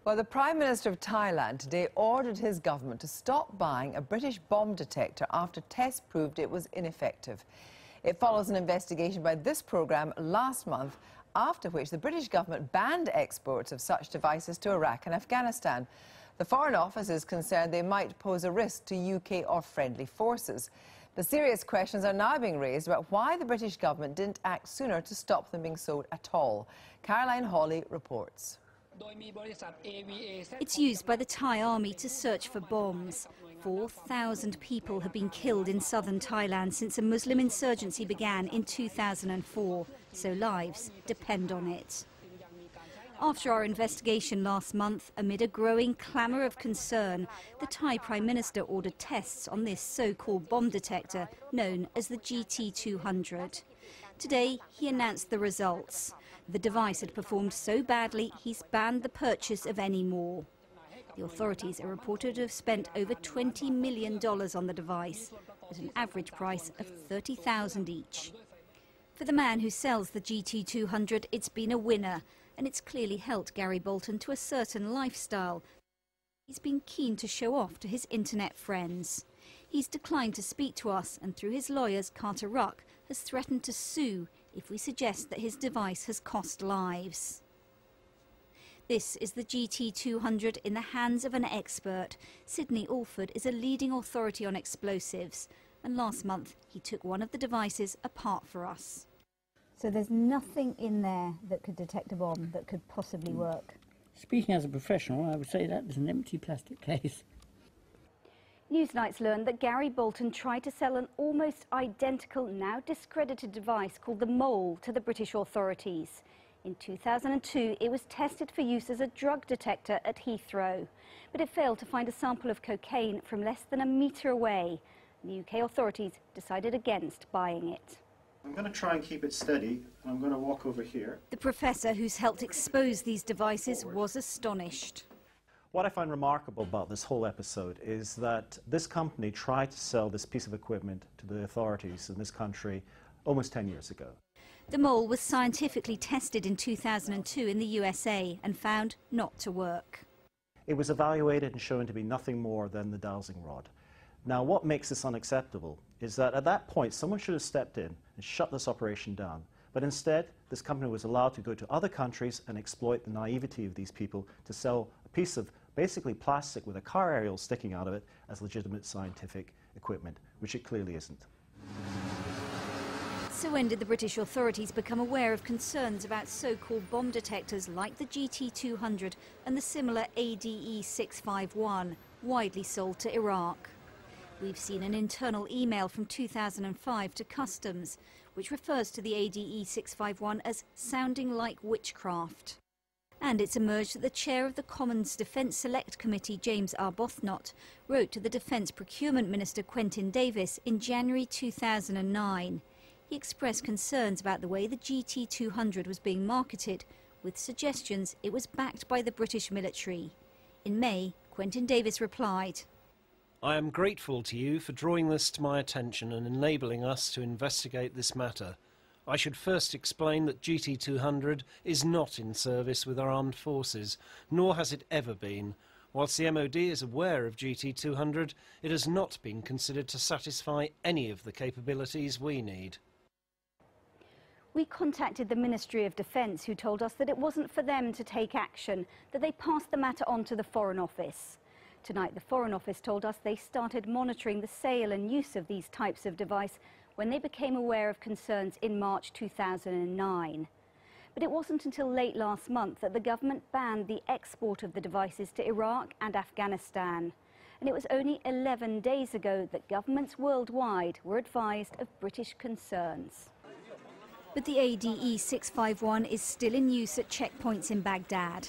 Well, the Prime Minister of Thailand today ordered his government to stop buying a British bomb detector after tests proved it was ineffective. It follows an investigation by this programme last month, after which the British government banned exports of such devices to Iraq and Afghanistan. The Foreign Office is concerned they might pose a risk to UK or friendly forces. The serious questions are now being raised about why the British government didn't act sooner to stop them being sold at all. Caroline Hawley reports. It's used by the Thai army to search for bombs. 4,000 people have been killed in southern Thailand since a Muslim insurgency began in 2004, so lives depend on it. After our investigation last month, amid a growing clamour of concern, the Thai Prime Minister ordered tests on this so-called bomb detector known as the GT200. Today, he announced the results. The device had performed so badly, he's banned the purchase of any more. The authorities are reported to have spent over $20 million on the device, at an average price of $30,000 each. For the man who sells the GT200, it's been a winner, and it's clearly helped Gary Bolton to a certain lifestyle. He's been keen to show off to his internet friends. He's declined to speak to us, and through his lawyers, Carter Ruck has threatened to sue if we suggest that his device has cost lives. This is the GT200 in the hands of an expert. Sidney Alford is a leading authority on explosives, and last month he took one of the devices apart for us. So there's nothing in there that could detect a bomb that could possibly work? Speaking as a professional, I would say that is an empty plastic case. Newsnight's learned that Gary Bolton tried to sell an almost identical, now discredited device called the Mole to the British authorities. In 2002, it was tested for use as a drug detector at Heathrow, but it failed to find a sample of cocaine from less than a metre away. The UK authorities decided against buying it. I'm going to try and keep it steady, and I'm going to walk over here. The professor who's helped expose these devices was astonished. What I find remarkable about this whole episode is that this company tried to sell this piece of equipment to the authorities in this country almost 10 years ago. The Mole was scientifically tested in 2002 in the USA and found not to work. It was evaluated and shown to be nothing more than the dowsing rod. Now, what makes this unacceptable is that at that point someone should have stepped in and shut this operation down. But instead, this company was allowed to go to other countries and exploit the naivety of these people to sell a piece of basically plastic with a car aerial sticking out of it as legitimate scientific equipment, which it clearly isn't. So when did the British authorities become aware of concerns about so-called bomb detectors like the GT200 and the similar ADE 651, widely sold to Iraq? We've seen an internal email from 2005 to Customs, which refers to the ADE 651 as sounding like witchcraft. And it's emerged that the chair of the Commons Defence Select Committee, James Arbuthnot, wrote to the Defence Procurement Minister Quentin Davis in January 2009. He expressed concerns about the way the GT200 was being marketed, with suggestions it was backed by the British military. In May, Quentin Davis replied, "I am grateful to you for drawing this to my attention and enabling us to investigate this matter. I should first explain that GT200 is not in service with our armed forces, nor has it ever been. Whilst the MOD is aware of GT200, it has not been considered to satisfy any of the capabilities we need." We contacted the Ministry of Defence, who told us that it wasn't for them to take action, that they passed the matter on to the Foreign Office. Tonight, the Foreign Office told us they started monitoring the sale and use of these types of device when they became aware of concerns in March 2009. But it wasn't until late last month that the government banned the export of the devices to Iraq and Afghanistan. And it was only 11 days ago that governments worldwide were advised of British concerns. But the ADE 651 is still in use at checkpoints in Baghdad.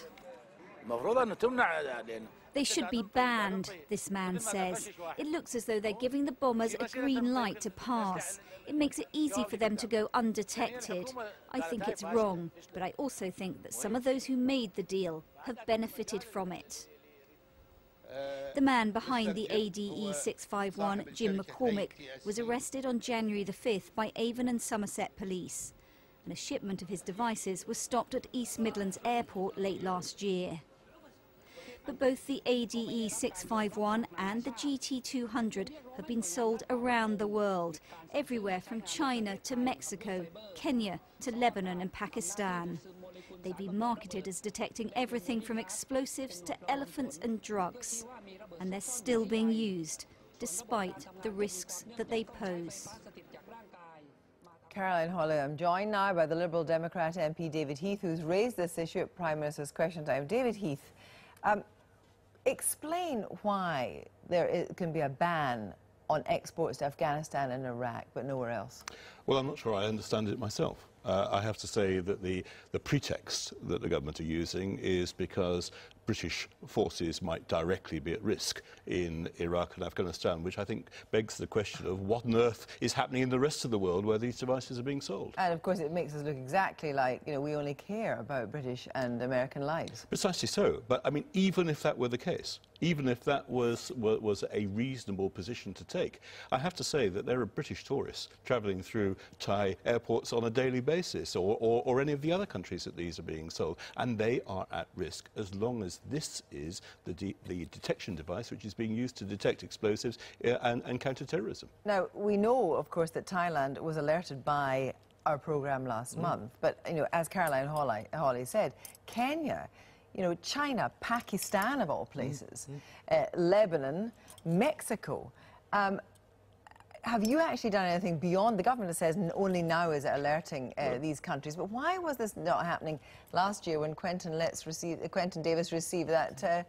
They should be banned, this man says. It looks as though they're giving the bombers a green light to pass. It makes it easy for them to go undetected. I think it's wrong, but I also think that some of those who made the deal have benefited from it. The man behind the ADE 651, Jim McCormick, was arrested on January the 5th by Avon and Somerset police. And a shipment of his devices was stopped at East Midlands Airport late last year. But both the ADE 651 and the GT 200 have been sold around the world, everywhere from China to Mexico, Kenya to Lebanon and Pakistan. They've been marketed as detecting everything from explosives to elephants and drugs. And they're still being used, despite the risks that they pose. Caroline Hawley, I'm joined now by the Liberal Democrat MP David Heath, who's raised this issue at Prime Minister's Question Time. David Heath, explain why there can be a ban on exports to Afghanistan and Iraq, but nowhere else. Well, I'm not sure I understand it myself. I have to say that the pretext that the government are using is because British forces might directly be at risk in Iraq and Afghanistan, which I think begs the question of what on earth is happening in the rest of the world where these devices are being sold. And of course it makes us look exactly like, you know, we only care about British and American lives. Precisely so. But I mean, even if that were the case, even if that was a reasonable position to take, I have to say that there are British tourists travelling through Thai airports on a daily basis, or any of the other countries that these are being sold, and they are at risk as long as this is the detection device which is being used to detect explosives and counter-terrorism. Now, we know, of course, that Thailand was alerted by our programme last month, but, you know, as Caroline Hawley said, Kenya, you know, China, Pakistan of all places, Lebanon, Mexico. Have you actually done anything beyond, the government says only now is it alerting these countries, but why was this not happening last year when Quentin Davis received that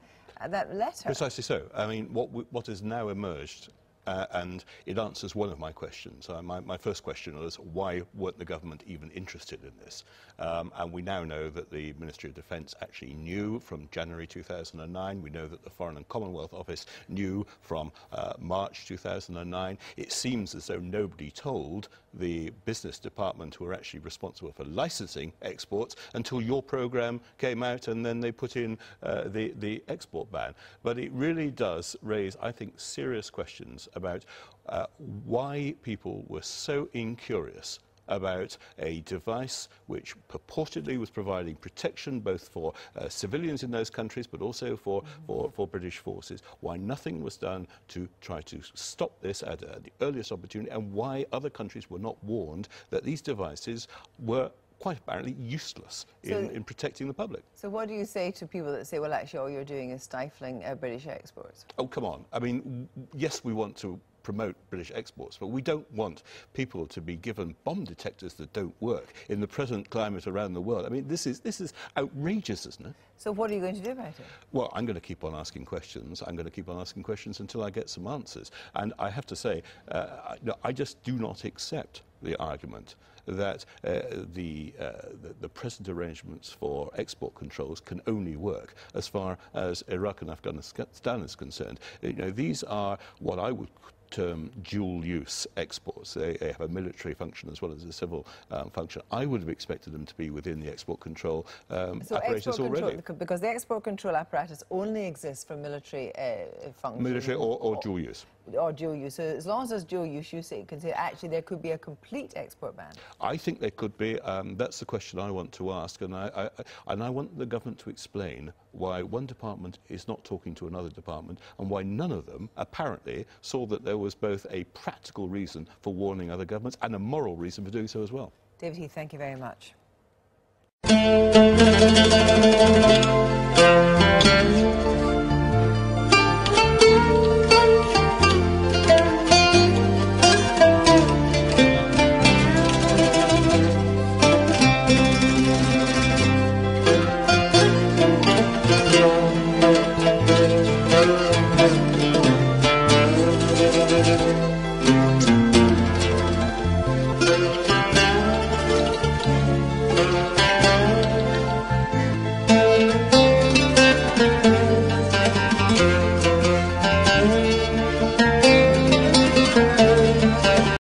letter? Precisely so. I mean, what has now emerged, and it answers one of my questions. My first question was, why weren't the government even interested in this? And we now know that the Ministry of Defence actually knew from January 2009. We know that the Foreign and Commonwealth Office knew from March 2009. It seems as though nobody told the business department, who are actually responsible for licensing exports, until your programme came out, and then they put in the export ban. But it really does raise, I think, serious questions about why people were so incurious about a device which purportedly was providing protection both for civilians in those countries, but also for British forces, why nothing was done to try to stop this at the earliest opportunity, and why other countries were not warned that these devices were quite apparently useless in protecting the public. So what do you say to people that say, well, actually all you're doing is stifling British exports? Oh, come on. I mean, yes, we want to promote British exports, but we don't want people to be given bomb detectors that don't work in the present climate around the world. I mean, this is outrageous, isn't it? So what are you going to do about it? Well, I'm going to keep on asking questions. I'm going to keep on asking questions until I get some answers. And I have to say, I just do not accept the argument that the present arrangements for export controls can only work as far as Iraq and Afghanistan is concerned. You know, these are what I would term dual-use exports. They have a military function as well as a civil function. I would have expected them to be within the export control apparatus already. Because the export control apparatus only exists for military function. Military or dual use. Or dual use. So as long as there's dual use, you say, can say actually there could be a complete export ban. I think there could be. That's the question I want to ask, and I want the government to explain why one department is not talking to another department, and why none of them apparently saw that there was both a practical reason for warning other governments and a moral reason for doing so as well. David Heath, thank you very much.